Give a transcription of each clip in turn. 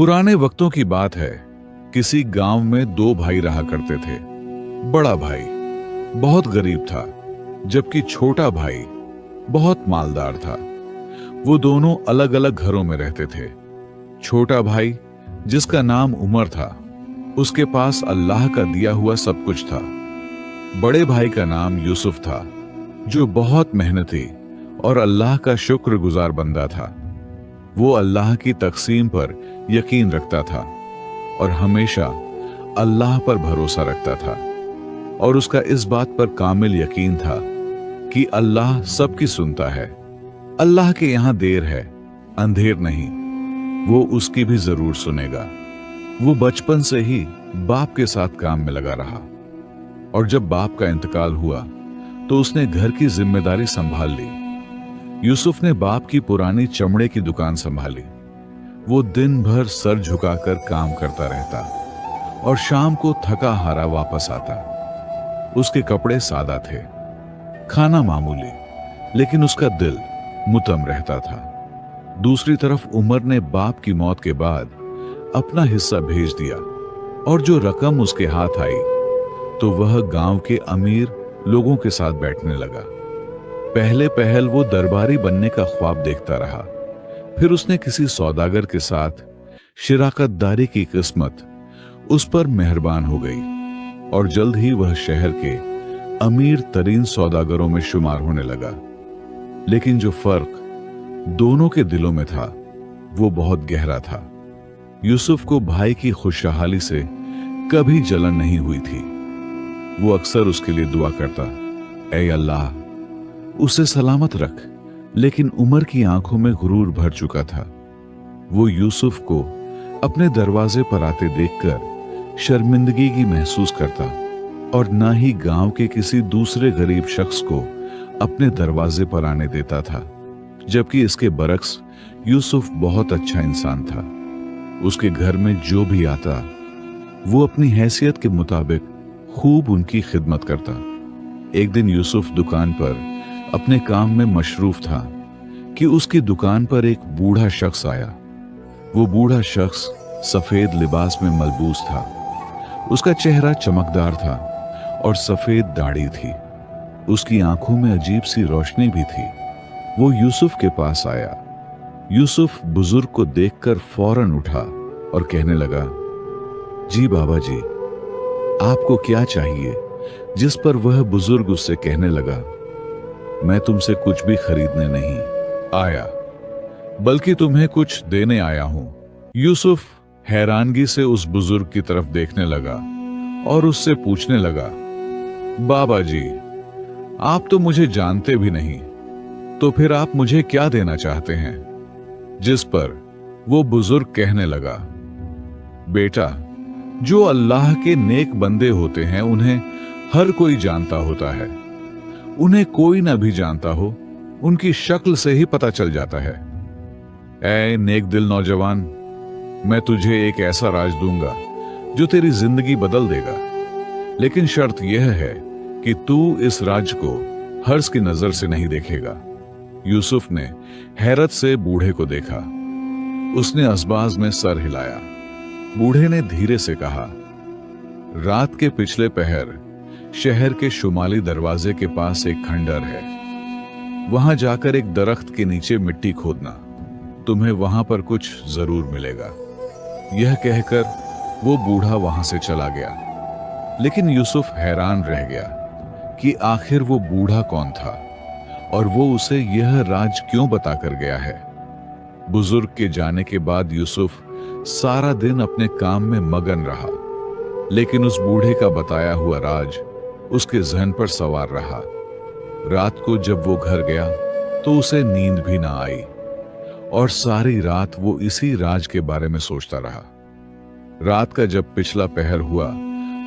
पुराने वक्तों की बात है। किसी गांव में दो भाई रहा करते थे। बड़ा भाई बहुत गरीब था, जबकि छोटा भाई बहुत मालदार था। वो दोनों अलग अलग घरों में रहते थे। छोटा भाई, जिसका नाम उमर था, उसके पास अल्लाह का दिया हुआ सब कुछ था। बड़े भाई का नाम यूसुफ था, जो बहुत मेहनती और अल्लाह का शुक्रगुजार बंदा था। वो अल्लाह की तकसीम पर यकीन रखता था और हमेशा अल्लाह पर भरोसा रखता था, और उसका इस बात पर कामिल यकीन था कि अल्लाह सबकी सुनता है। अल्लाह के यहां देर है, अंधेर नहीं, वो उसकी भी जरूर सुनेगा। वो बचपन से ही बाप के साथ काम में लगा रहा, और जब बाप का इंतकाल हुआ तो उसने घर की जिम्मेदारी संभाल ली। यूसुफ ने बाप की पुरानी चमड़े की दुकान संभाली। वो दिन भर सर झुकाकर काम करता रहता और शाम को थका हारा वापस आता। उसके कपड़े सादा थे, खाना मामूली, लेकिन उसका दिल मुतम रहता था। दूसरी तरफ उमर ने बाप की मौत के बाद अपना हिस्सा भेज दिया, और जो रकम उसके हाथ आई तो वह गांव के अमीर लोगों के साथ बैठने लगा। पहले पहल वो दरबारी बनने का ख्वाब देखता रहा, फिर उसने किसी सौदागर के साथ शिराकतदारी की किस्मत उस पर मेहरबान हो गई, और जल्द ही वह शहर के अमीर तरीन सौदागरों में शुमार होने लगा। लेकिन जो फर्क दोनों के दिलों में था वो बहुत गहरा था। यूसुफ को भाई की खुशहाली से कभी जलन नहीं हुई थी। वो अक्सर उसके लिए दुआ करता, ऐ अल्लाह उसे सलामत रख। लेकिन उमर की आंखों में गुरूर भर चुका था। वो यूसुफ को अपने दरवाजे पर आते देखकर शर्मिंदगी की महसूस करता, और ना ही गांव के किसी दूसरे गरीब शख्स को अपने दरवाजे पर आने देता था। जबकि इसके बरक्स यूसुफ बहुत अच्छा इंसान था। उसके घर में जो भी आता वो अपनी हैसियत के मुताबिक खूब उनकी खिदमत करता। एक दिन यूसुफ दुकान पर अपने काम में मशरूफ था कि उसकी दुकान पर एक बूढ़ा शख्स आया। वो बूढ़ा शख्स सफेद लिबास में मलबूस था। उसका चेहरा चमकदार था और सफेद दाढ़ी थी। उसकी आंखों में अजीब सी रोशनी भी थी। वो यूसुफ के पास आया। यूसुफ बुजुर्ग को देखकर फौरन उठा और कहने लगा, जी बाबा जी, आपको क्या चाहिए? जिस पर वह बुजुर्ग उससे कहने लगा, मैं तुमसे कुछ भी खरीदने नहीं आया, बल्कि तुम्हें कुछ देने आया हूं। यूसुफ हैरानगी से उस बुजुर्ग की तरफ देखने लगा और उससे पूछने लगा, बाबा जी, आप तो मुझे जानते भी नहीं, तो फिर आप मुझे क्या देना चाहते हैं? जिस पर वो बुजुर्ग कहने लगा, बेटा, जो अल्लाह के नेक बंदे होते हैं उन्हें हर कोई जानता होता है। उन्हें कोई ना भी जानता हो, उनकी शक्ल से ही पता चल जाता है। ऐ नेक दिल नौजवान, मैं तुझे एक ऐसा राज दूंगा जो तेरी जिंदगी बदल देगा। लेकिन शर्त यह है कि तू इस राज को हर्ष की नजर से नहीं देखेगा। यूसुफ ने हैरत से बूढ़े को देखा। उसने असबाज में सर हिलाया। बूढ़े ने धीरे से कहा, रात के पिछले पहर शहर के शुमाली दरवाजे के पास एक खंडर है। वहां जाकर एक दरख्त के नीचे मिट्टी खोदना, तुम्हें वहां पर कुछ जरूर मिलेगा। यह कहकर वो बूढ़ा वहां से चला गया। लेकिन यूसुफ हैरान रह गया कि आखिर वो बूढ़ा कौन था और वो उसे यह राज क्यों बताकर गया है। बुजुर्ग के जाने के बाद यूसुफ सारा दिन अपने काम में मगन रहा, लेकिन उस बूढ़े का बताया हुआ राज उसके जहन पर सवार रहा। रात को जब वो घर गया तो उसे नींद भी ना आई, और सारी रात वो इसी राज के बारे में सोचता रहा। रात का जब पिछला पहर हुआ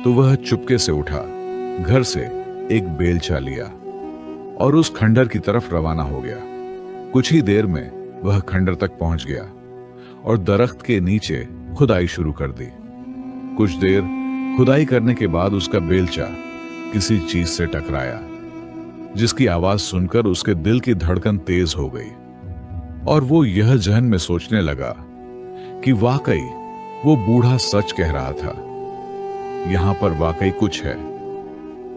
तो वह चुपके से उठा, घर से एक बेलचा लिया और उस खंडर की तरफ रवाना हो गया। कुछ ही देर में वह खंडर तक पहुंच गया और दरख्त के नीचे खुदाई शुरू कर दी। कुछ देर खुदाई करने के बाद उसका बेलचा किसी चीज से टकराया, जिसकी आवाज सुनकर उसके दिल की धड़कन तेज हो गई, और वो यह जहन में सोचने लगा कि वाकई वो बूढ़ा सच कह रहा था, यहां पर वाकई कुछ है।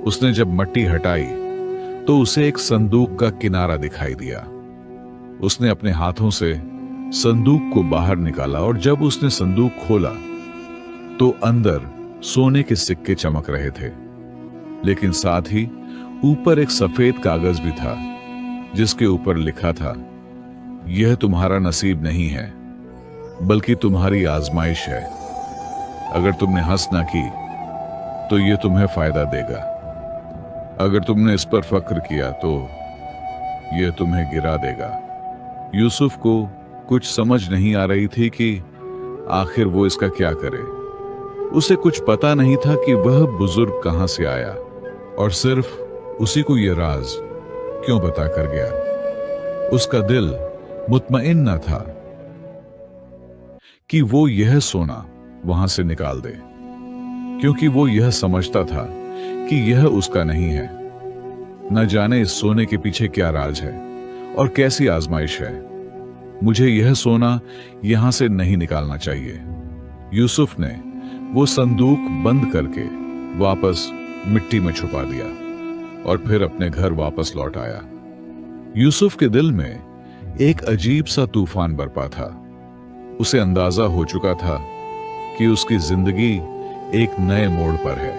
उसने जब मट्टी हटाई तो उसे एक संदूक का किनारा दिखाई दिया। उसने अपने हाथों से संदूक को बाहर निकाला और जब उसने संदूक खोला तो अंदर सोने के सिक्के चमक रहे थे, लेकिन साथ ही ऊपर एक सफेद कागज भी था जिसके ऊपर लिखा था, यह तुम्हारा नसीब नहीं है बल्कि तुम्हारी आजमाइश है। अगर तुमने हंस ना की तो यह तुम्हें फायदा देगा, अगर तुमने इस पर फक्र किया तो यह तुम्हें गिरा देगा। यूसुफ को कुछ समझ नहीं आ रही थी कि आखिर वो इसका क्या करे। उसे कुछ पता नहीं था कि वह बुजुर्ग कहां से आया और सिर्फ उसी को यह राज क्यों बता कर गया। उसका दिल मुतमईन न था कि वो यह सोना वहां से निकाल दे, क्योंकि वो यह समझता था कि यह उसका नहीं है। न जाने इस सोने के पीछे क्या राज है और कैसी आजमाइश है। मुझे यह सोना यहां से नहीं निकालना चाहिए। यूसुफ ने वो संदूक बंद करके वापस मिट्टी में छुपा दिया और फिर अपने घर वापस लौट आया। यूसुफ के दिल में एक अजीब सा तूफान बरपा था। उसे अंदाजा हो चुका था कि उसकी जिंदगी एक नए मोड़ पर है।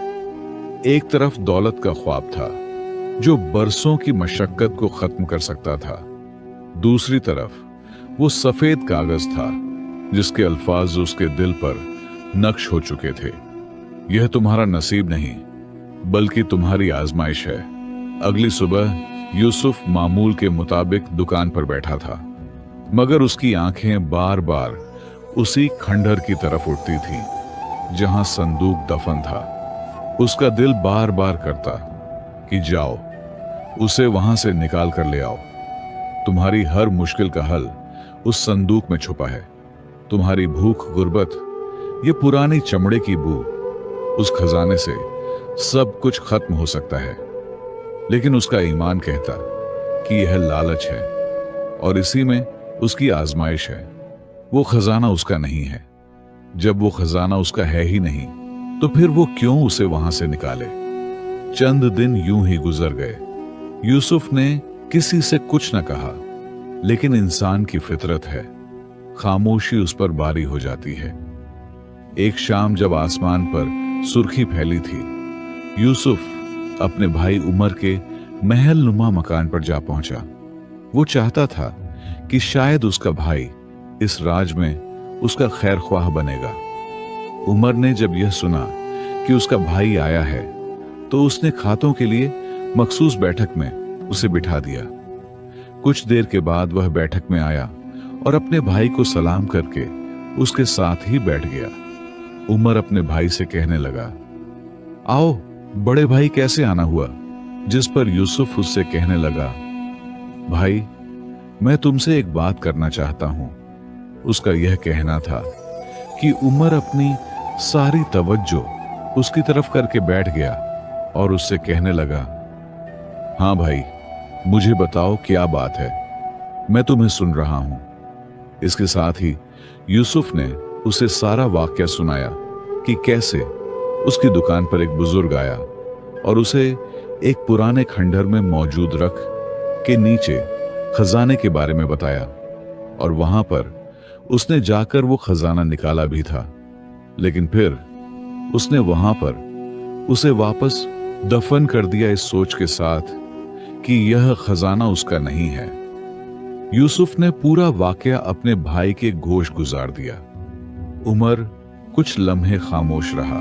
एक तरफ दौलत का ख्वाब था जो बरसों की मशक्कत को खत्म कर सकता था, दूसरी तरफ वो सफेद कागज था जिसके अल्फाज उसके दिल पर नक्श हो चुके थे। यह तुम्हारा नसीब नहीं बल्कि तुम्हारी आजमाइश है। अगली सुबह यूसुफ मामूल के मुताबिक दुकान पर बैठा था, मगर उसकी आंखें बार बार उसी खंडहर की तरफ उठती थी जहां संदूक दफन था। उसका दिल बार बार करता कि जाओ, उसे वहां से निकाल कर ले आओ। तुम्हारी हर मुश्किल का हल उस संदूक में छुपा है। तुम्हारी भूख, गुर्बत, ये पुरानी चमड़े की बू, उस खजाने से सब कुछ खत्म हो सकता है। लेकिन उसका ईमान कहता कि यह लालच है और इसी में उसकी आजमाइश है। वो खजाना उसका नहीं है। जब वो खजाना उसका है ही नहीं तो फिर वो क्यों उसे वहां से निकाले। चंद दिन यूं ही गुजर गए। यूसुफ ने किसी से कुछ न कहा, लेकिन इंसान की फितरत है, खामोशी उस पर बारी हो जाती है। एक शाम जब आसमान पर सुर्खी फैली थी, यूसुफ अपने भाई उमर के महल नुमा मकान पर जा पहुंचा। वो चाहता था कि शायद उसका भाई इस राज में उसका खैर ख्वाह बनेगा। उमर ने जब यह सुना कि उसका भाई आया है तो उसने खातों के लिए मखसूस बैठक में उसे बिठा दिया। कुछ देर के बाद वह बैठक में आया और अपने भाई को सलाम करके उसके साथ ही बैठ गया। उमर अपने भाई से कहने लगा, आओ बड़े भाई, कैसे आना हुआ? जिस पर यूसुफ उससे कहने लगा, भाई मैं तुमसे एक बात करना चाहता हूं। उसका यह कहना था कि उमर अपनी सारी तवज्जो उसकी तरफ करके बैठ गया और उससे कहने लगा, हाँ भाई, मुझे बताओ क्या बात है, मैं तुम्हें सुन रहा हूं। इसके साथ ही यूसुफ ने उसे सारा वाकया सुनाया कि कैसे उसकी दुकान पर एक बुजुर्ग आया और उसे एक पुराने खंडहर में मौजूद रख के नीचे खजाने के बारे में बताया और वहां पर उसने जाकर वो खजाना निकाला भी था। लेकिन फिर उसने वहां पर उसे वापस दफन कर दिया इस सोच के साथ कि यह खजाना उसका नहीं है। यूसुफ ने पूरा वाकया अपने भाई के गोश गुजार दिया। उमर कुछ लम्हे खामोश रहा,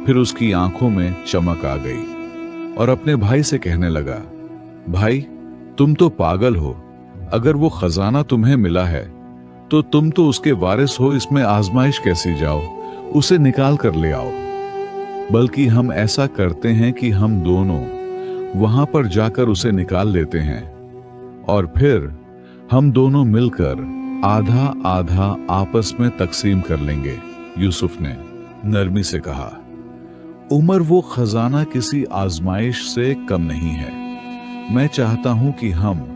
फिर उसकी आंखों में चमक आ गई और अपने भाई से कहने लगा, भाई तुम तो पागल हो। अगर वो खजाना तुम्हें मिला है तो तुम तो उसके वारिस हो, इसमें आजमाइश कैसी जाओ? उसे निकाल कर ले आओ। बल्कि हम ऐसा करते हैं कि हम दोनों वहां पर जाकर उसे निकाल लेते हैं और फिर हम दोनों मिलकर आधा आधा आपस में तकसीम कर लेंगे। यूसुफ ने नरमी से कहा, उमर वो खजाना किसी आजमाइश से कम नहीं है। मैं चाहता हूं कि हम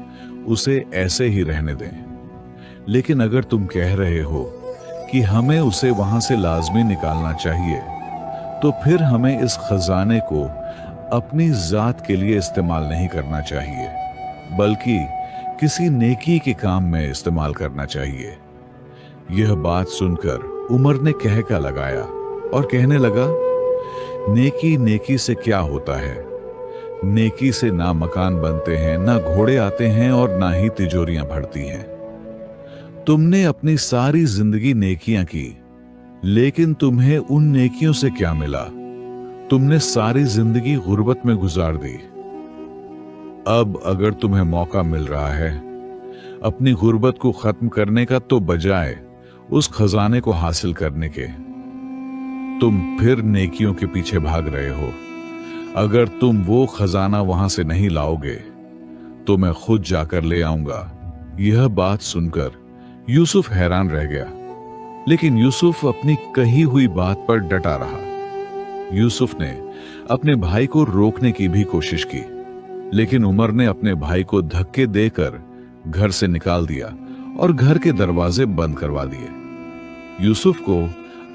उसे ऐसे ही रहने दें। लेकिन अगर तुम कह रहे हो कि हमें उसे वहां से लाजमी निकालना चाहिए, तो फिर हमें इस खजाने को अपनी जात के लिए इस्तेमाल नहीं करना चाहिए, बल्कि किसी नेकी के काम में इस्तेमाल करना चाहिए। यह बात सुनकर उमर ने कहका लगाया और कहने लगा, नेकी नेकी से क्या होता है? नेकी से ना मकान बनते हैं, ना घोड़े आते हैं और ना ही तिजोरियां भरती हैं। तुमने अपनी सारी जिंदगी नेकियां की, लेकिन तुम्हें उन नेकियों से क्या मिला? तुमने सारी जिंदगी गुर्बत में गुजार दी। अब अगर तुम्हें मौका मिल रहा है अपनी गुर्बत को खत्म करने का, तो बजाय उस खजाने को हासिल करने के तुम फिर नेकियों के पीछे भाग रहे हो। अगर तुम वो खजाना वहां से नहीं लाओगे तो मैं खुद जाकर ले आऊंगा। यह बात सुनकर यूसुफ हैरान रह गया, लेकिन यूसुफ अपनी कही हुई बात पर डटा रहा। यूसुफ ने अपने भाई को रोकने की भी कोशिश की, लेकिन उमर ने अपने भाई को धक्के देकर घर से निकाल दिया और घर के दरवाजे बंद करवा दिए। यूसुफ को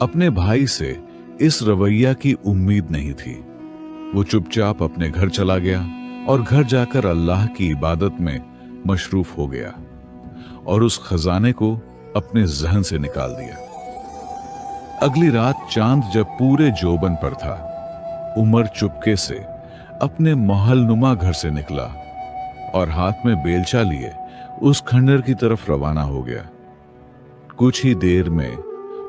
अपने भाई से इस रवैया की उम्मीद नहीं थी। वो चुपचाप अपने घर चला गया और घर जाकर अल्लाह की इबादत में मशरूफ हो गया और उस खजाने को अपने जहन से निकाल दिया। अगली रात चांद जब पूरे जोबन पर था, उमर चुपके से अपने महलनुमा घर से निकला और हाथ में बेलचा लिए उस खंडर की तरफ रवाना हो गया। कुछ ही देर में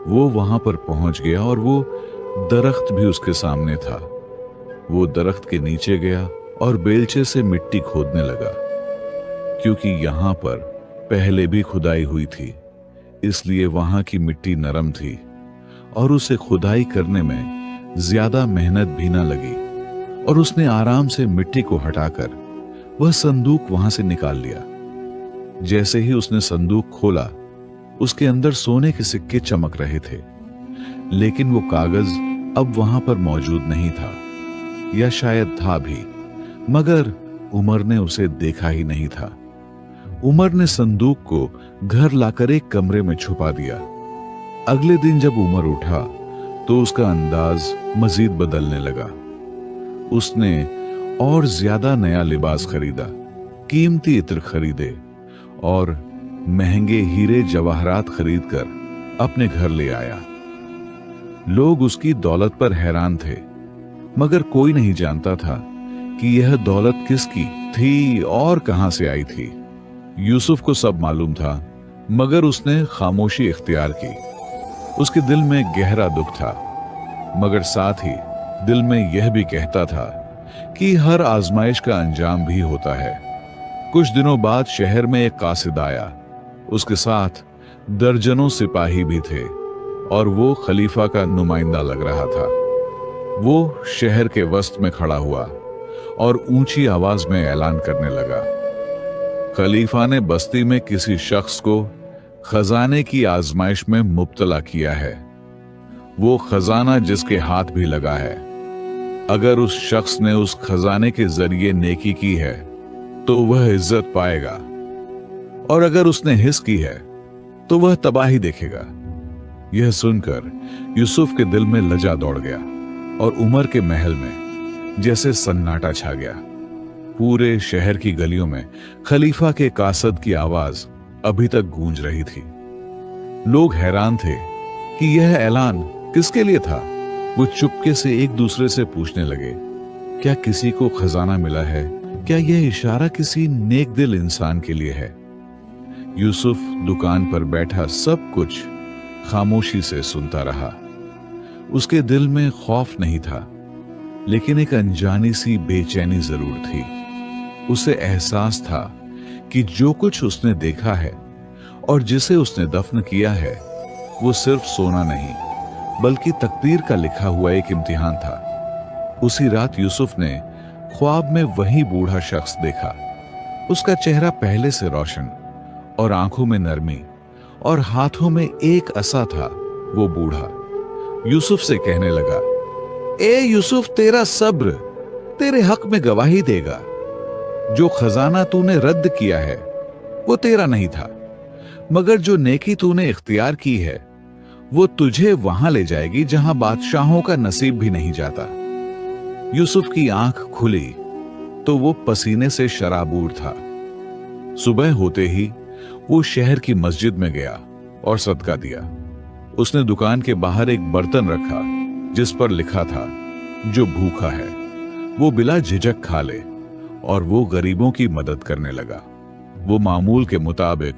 वो वहां पर पहुंच गया और वो दरख्त भी उसके सामने था। वो दरख्त के नीचे गया और बेलचे से मिट्टी खोदने लगा। क्योंकि यहां पर पहले भी खुदाई हुई थी, इसलिए वहां की मिट्टी नरम थी और उसे खुदाई करने में ज्यादा मेहनत भी ना लगी और उसने आराम से मिट्टी को हटाकर वह संदूक वहां से निकाल लिया। जैसे ही उसने संदूक खोला, उसके अंदर सोने के सिक्के चमक रहे थे, लेकिन वो कागज अब वहां पर मौजूद नहीं था, या शायद था भी, मगर उमर ने उसे देखा ही नहीं था। उमर ने संदूक को घर लाकर एक कमरे में छुपा दिया। अगले दिन जब उमर उठा तो उसका अंदाज मजीद बदलने लगा। उसने और ज्यादा नया लिबास खरीदा, कीमती इत्र खरीदे और महंगे हीरे जवाहरात खरीदकर अपने घर ले आया। लोग उसकी दौलत पर हैरान थे, मगर कोई नहीं जानता था कि यह दौलत किसकी थी और कहां से आई थी। यूसुफ को सब मालूम था, मगर उसने खामोशी इख्तियार की। उसके दिल में गहरा दुख था, मगर साथ ही दिल में यह भी कहता था कि हर आजमाइश का अंजाम भी होता है। कुछ दिनों बाद शहर में एक कासिद आया। उसके साथ दर्जनों सिपाही भी थे और वो खलीफा का नुमाइंदा लग रहा था। वो शहर के वस्त में खड़ा हुआ और ऊंची आवाज में ऐलान करने लगा, खलीफा ने बस्ती में किसी शख्स को खजाने की आजमाइश में मुब्तला किया है। वो खजाना जिसके हाथ भी लगा है, अगर उस शख्स ने उस खजाने के जरिए नेकी की है तो वह इज्जत पाएगा, और अगर उसने हिस की है तो वह तबाही देखेगा। यह सुनकर यूसुफ के दिल में लजा दौड़ गया और उमर के महल में जैसे सन्नाटा छा गया। पूरे शहर की गलियों में खलीफा के कासद की आवाज अभी तक गूंज रही थी। लोग हैरान थे कि यह ऐलान किसके लिए था। वो चुपके से एक दूसरे से पूछने लगे, क्या किसी को खजाना मिला है? क्या यह इशारा किसी नेक दिल इंसान के लिए है? यूसुफ दुकान पर बैठा सब कुछ खामोशी से सुनता रहा। उसके दिल में खौफ नहीं था, लेकिन एक अनजानी सी बेचैनी जरूर थी। उसे एहसास था कि जो कुछ उसने देखा है और जिसे उसने दफन किया है, वो सिर्फ सोना नहीं बल्कि तकदीर का लिखा हुआ एक इम्तिहान था। उसी रात यूसुफ ने ख्वाब में वही बूढ़ा शख्स देखा। उसका चेहरा पहले से रोशन और आंखों में नरमी और हाथों में एक असा था। वो बूढ़ा यूसुफ से कहने लगा, ए यूसुफ, तेरा सब्र तेरे हक में गवाही देगा। जो खजाना तूने रद्द किया है वो तेरा नहीं था, मगर जो नेकी तूने इख्तियार की है वो तुझे वहां ले जाएगी जहां बादशाहों का नसीब भी नहीं जाता। यूसुफ की आंख खुली तो वो पसीने से शराबूर था। सुबह होते ही वो शहर की मस्जिद में गया और सदका दिया। उसने दुकान के बाहर एक बर्तन रखा जिस पर लिखा था, जो भूखा है वो बिला झिझक खा ले, और वो गरीबों की मदद करने लगा। वो मामूल के मुताबिक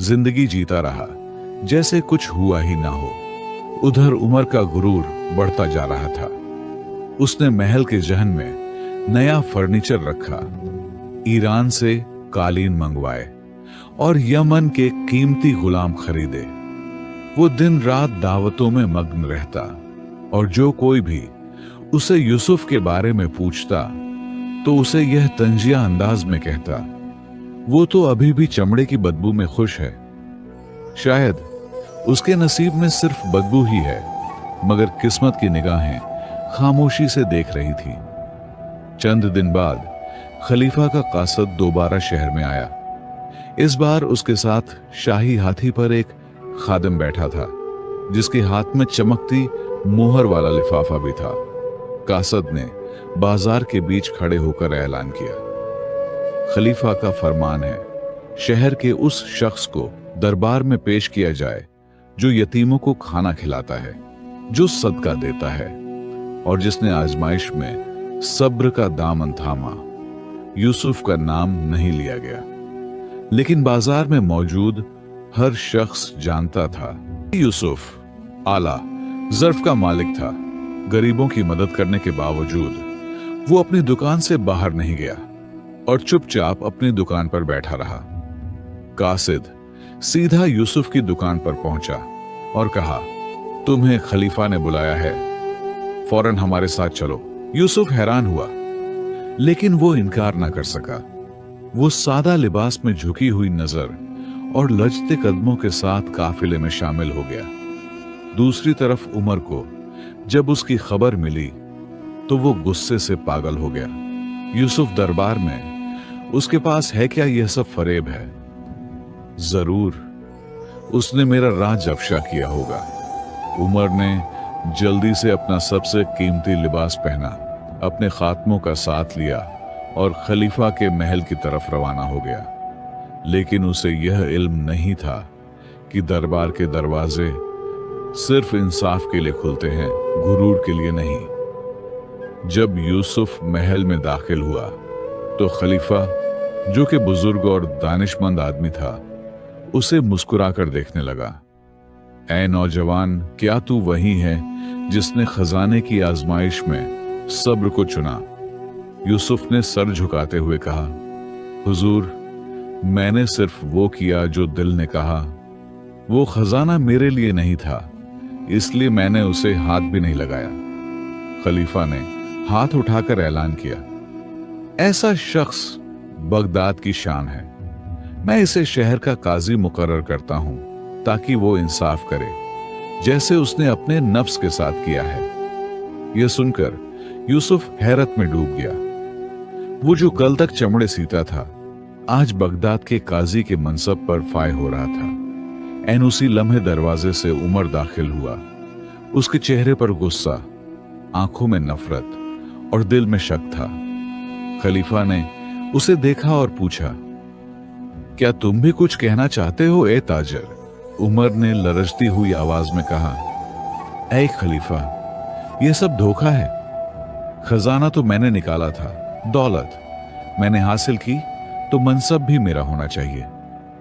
जिंदगी जीता रहा जैसे कुछ हुआ ही ना हो। उधर उमर का गुरूर बढ़ता जा रहा था। उसने महल के जहन में नया फर्नीचर रखा, ईरान से कालीन मंगवाए और यमन के कीमती गुलाम खरीदे। वो दिन रात दावतों में मग्न रहता और जो कोई भी उसे यूसुफ के बारे में पूछता तो उसे यह तंजिया अंदाज में कहता, वो तो अभी भी चमड़े की बदबू में खुश है। शायद उसके नसीब में सिर्फ बदबू ही है, मगर किस्मत की निगाहें खामोशी से देख रही थी। चंद दिन बाद खलीफा का कासद दोबारा शहर में आया। इस बार उसके साथ शाही हाथी पर एक खादिम बैठा था, जिसके हाथ में चमकती मोहर वाला लिफाफा भी था। कासद ने बाजार के बीच खड़े होकर ऐलान किया, खलीफा का फरमान है, शहर के उस शख्स को दरबार में पेश किया जाए जो यतीमों को खाना खिलाता है, जो सदका देता है और जिसने आजमाइश में सब्र का दामन थामा। यूसुफ का नाम नहीं लिया गया, लेकिन बाजार में मौजूद हर शख्स जानता था यूसुफ आला ज़र्फ का मालिक था। गरीबों की मदद करने के बावजूद वो अपनी दुकान से बाहर नहीं गया और चुपचाप अपनी दुकान पर बैठा रहा। कासिद सीधा यूसुफ की दुकान पर पहुंचा और कहा, तुम्हें खलीफा ने बुलाया है, फौरन हमारे साथ चलो। यूसुफ हैरान हुआ, लेकिन वो इनकार ना कर सका। वो सादा लिबास में झुकी हुई नजर और लचते कदमों के साथ काफिले में शामिल हो गया। दूसरी तरफ उमर को जब उसकी खबर मिली तो वो गुस्से से पागल हो गया। यूसुफ दरबार में, उसके पास है क्या यह सब फरेब है? जरूर उसने मेरा राज अफशा किया होगा। उमर ने जल्दी से अपना सबसे कीमती लिबास पहना, अपने खात्मों का साथ लिया और खलीफा के महल की तरफ रवाना हो गया। लेकिन उसे यह इल्म नहीं था कि दरबार के दरवाजे सिर्फ इंसाफ के लिए खुलते हैं, गुरूर के लिए नहीं। जब यूसुफ महल में दाखिल हुआ तो खलीफा, जो कि बुजुर्ग और दानिशमंद आदमी था, उसे मुस्कुराकर देखने लगा। ऐ नौजवान, क्या तू वही है जिसने खजाने की आजमाइश में सब्र को चुना? यूसुफ ने सर झुकाते हुए कहा, हुजूर, मैंने सिर्फ वो किया जो दिल ने कहा। वो खजाना मेरे लिए नहीं था, इसलिए मैंने उसे हाथ भी नहीं लगाया। खलीफा ने हाथ उठाकर ऐलान किया, ऐसा शख्स बगदाद की शान है। मैं इसे शहर का काजी मुकर्रर करता हूं ताकि वो इंसाफ करे, जैसे उसने अपने नफ्स के साथ किया है। यह सुनकर यूसुफ हैरत में डूब गया। वो जो कल तक चमड़े सीता था, आज बगदाद के काजी के मनसब पर फाय हो रहा था। ऐन उसी लम्हे दरवाजे से उमर दाखिल हुआ। उसके चेहरे पर गुस्सा, आंखों में नफरत और दिल में शक था। खलीफा ने उसे देखा और पूछा, क्या तुम भी कुछ कहना चाहते हो ए ताजर? उमर ने लरजती हुई आवाज में कहा, ऐ खलीफा, यह सब धोखा है। खजाना तो मैंने निकाला था, दौलत मैंने हासिल की तो मनसब भी मेरा होना चाहिए।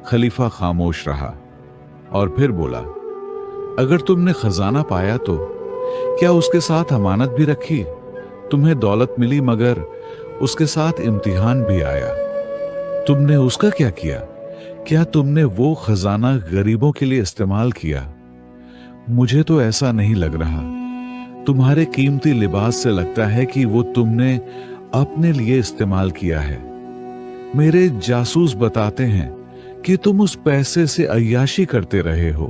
खलीफा खामोश रहा और फिर बोला, अगर तुमने खजाना पाया तो क्या उसके साथ अमानत भी रखी? तुम्हें दौलत मिली मगर उसके साथ इम्तिहान भी आया। तुमने उसका क्या किया? क्या तुमने वो खजाना गरीबों के लिए इस्तेमाल किया? मुझे तो ऐसा नहीं लग रहा। तुम्हारे कीमती लिबास से लगता है कि वो तुमने अपने लिए इस्तेमाल किया है। मेरे जासूस बताते हैं कि तुम उस पैसे से अय्याशी करते रहे हो।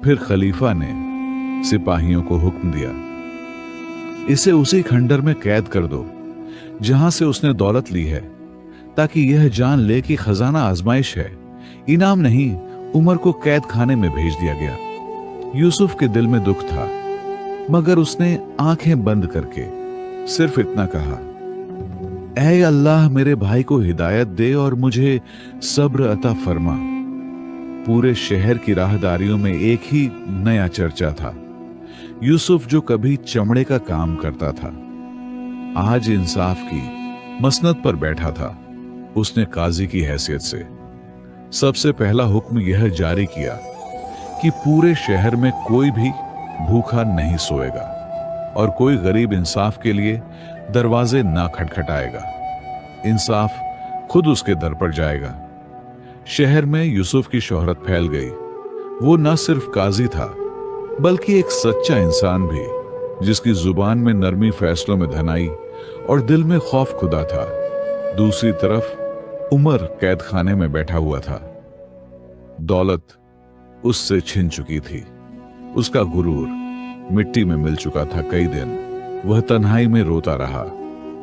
फिर खलीफा ने सिपाहियों को हुक्म दिया, इसे उसी खंडर में कैद कर दो जहां से उसने दौलत ली है, ताकि यह जान ले कि खजाना आजमाइश है, इनाम नहीं। उमर को कैद खाने में भेज दिया गया। यूसुफ के दिल में दुख था, मगर उसने आंखें बंद करके सिर्फ इतना कहा, ऐ अल्लाह मेरे भाई को हिदायत दे और मुझे सब्र अता फरमा। पूरे शहर की राहदारियों में एक ही नया चर्चा था। यूसुफ जो कभी चमड़े का काम करता था, आज इंसाफ की मसनद पर बैठा था। उसने काजी की हैसियत से सबसे पहला हुक्म यह जारी किया कि पूरे शहर में कोई भी भूखा नहीं सोएगा और कोई गरीब इंसाफ के लिए दरवाजे ना खटखटाएगा। इंसाफ खुद उसके दर पर जाएगा। शहर में यूसुफ की शोहरत फैल गई। वो न सिर्फ काजी था, बल्कि एक सच्चा इंसान भी, जिसकी जुबान में नरमी, फैसलों में धनाई और दिल में खौफ खुदा था। दूसरी तरफ उमर कैद खाने में बैठा हुआ था। दौलत उससे छिन चुकी थी। उसका गुरूर मिट्टी में मिल चुका था। कई दिन वह तन्हाई में रोता रहा,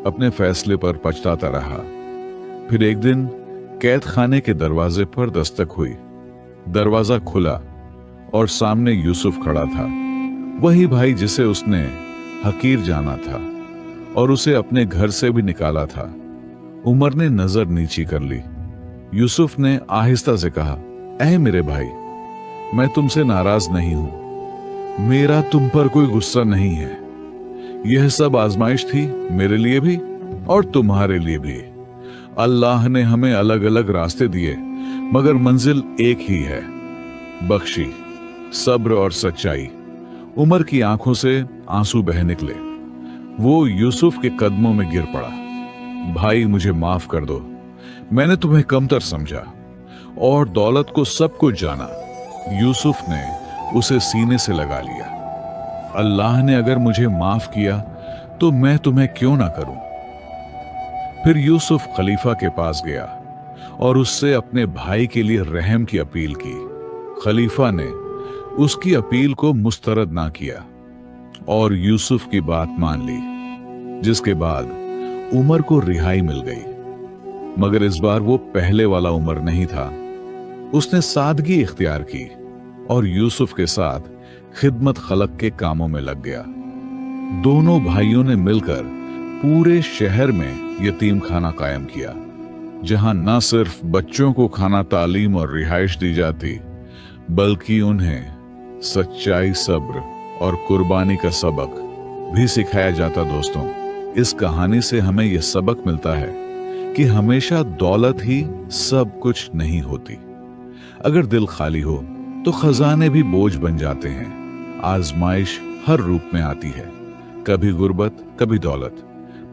अपने फैसले पर पछताता रहा। फिर एक दिन कैद खाने के दरवाजे पर दस्तक हुई। दरवाजा खुला और सामने यूसुफ खड़ा था, वही भाई जिसे उसने हकीर जाना था और उसे अपने घर से भी निकाला था। उमर ने नजर नीची कर ली। यूसुफ ने आहिस्ता से कहा, ऐ मेरे भाई, मैं तुमसे नाराज नहीं हूं। मेरा तुम पर कोई गुस्सा नहीं है। यह सब आजमाइश थी, मेरे लिए भी और तुम्हारे लिए भी। अल्लाह ने हमें अलग अलग रास्ते दिए, मगर मंजिल एक ही है, बख्शी, सब्र और सच्चाई। उमर की आंखों से आंसू बह निकले। वो यूसुफ के कदमों में गिर पड़ा। भाई, मुझे माफ कर दो। मैंने तुम्हें कमतर समझा और दौलत को सब कुछ जाना। यूसुफ ने उसे सीने से लगा लिया। अल्लाह ने अगर मुझे माफ किया तो मैं तुम्हें क्यों ना करूं। फिर यूसुफ खलीफा के पास गया और उससे अपने भाई के लिए रहम की अपील की। खलीफा ने उसकी अपील को मुस्तरद ना किया और यूसुफ की बात मान ली, जिसके बाद उमर को रिहाई मिल गई। मगर इस बार वो पहले वाला उमर नहीं था। उसने सादगी इख्तियार की और यूसुफ के साथ खिदमत खलक के कामों में लग गया। दोनों भाइयों ने मिलकर पूरे शहर में यतीम खाना कायम किया, जहां न सिर्फ बच्चों को खाना, तालीम और रिहाइश दी जाती, बल्कि उन्हें सच्चाई, सब्र और कुर्बानी का सबक भी सिखाया जाता। दोस्तों, इस कहानी से हमें यह सबक मिलता है कि हमेशा दौलत ही सब कुछ नहीं होती। अगर दिल खाली हो तो खजाने भी बोझ बन जाते हैं। आजमाइश हर रूप में आती है, कभी गुर्बत, कभी दौलत,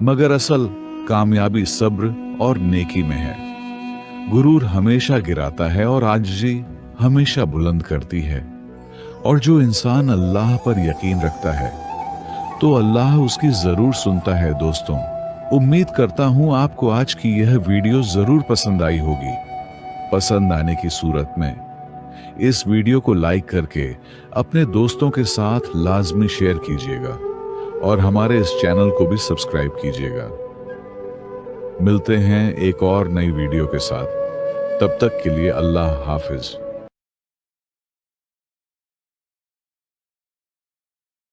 मगर असल कामयाबी सब्र और नेकी में है। गुरूर हमेशा गिराता है और आजिज़ी हमेशा बुलंद करती है। और जो इंसान अल्लाह पर यकीन रखता है तो अल्लाह उसकी जरूर सुनता है। दोस्तों, उम्मीद करता हूं आपको आज की यह वीडियो जरूर पसंद आई होगी। पसंद आने की सूरत में इस वीडियो को लाइक करके अपने दोस्तों के साथ लाजमी शेयर कीजिएगा और हमारे इस चैनल को भी सब्सक्राइब कीजिएगा। मिलते हैं एक और नई वीडियो के साथ। तब तक के लिए अल्लाह हाफिज।